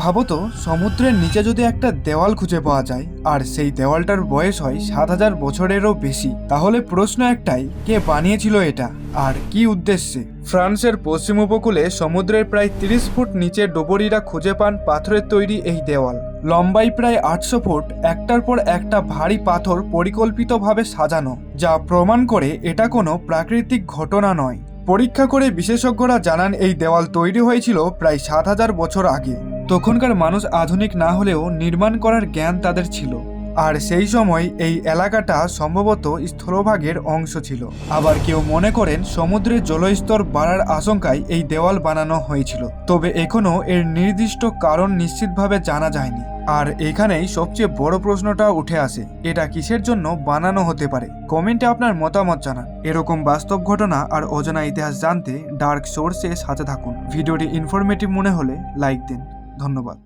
ভাবো তো, সমুদ্রের নিচে যদি একটা দেওয়াল খুঁজে পাওয়া যায় আর সেই দেওয়ালটার বয়স হয় 7,000 বছরেরও বেশি, তাহলে প্রশ্ন একটাই, কে বানিয়েছিল এটা আর কি উদ্দেশ্যে? ফ্রান্সের পশ্চিম উপকূলে সমুদ্রের প্রায় 30 ফুট নিচে ডুবুরিরা খুঁজে পান পাথরের তৈরি এই দেওয়াল। লম্বাই প্রায় 800 ফুট, একটার পর একটা ভারী পাথর পরিকল্পিতভাবে সাজানো, যা প্রমাণ করে এটা কোনো প্রাকৃতিক ঘটনা নয়। পরীক্ষা করে বিশেষজ্ঞরা জানান এই দেওয়াল তৈরি হয়েছিল প্রায় 7,000 বছর আগে। তখনকার মানুষ আধুনিক না হলেও নির্মাণ করার জ্ঞান তাদের ছিল, আর সেই সময় এই এলাকাটা সম্ভবত স্থলভাগের অংশ ছিল। আবার কেউ মনে করেন সমুদ্রের জলস্তর বাড়ার আশঙ্কায় এই দেওয়াল বানানো হয়েছিল, তবে এখনও এর নির্দিষ্ট কারণ নিশ্চিতভাবে জানা যায়নি। আর এখানেই সবচেয়ে বড় প্রশ্নটা উঠে আসে, এটা কিসের জন্য বানানো হতে পারে? কমেন্টে আপনার মতামত জানান। এরকম বাস্তব ঘটনা আর অজানা ইতিহাস জানতে ডার্ক সোর্সে সাথে থাকুন। ভিডিওটি ইনফরমেটিভ মনে হলে লাইক দিন। ধন্যবাদ।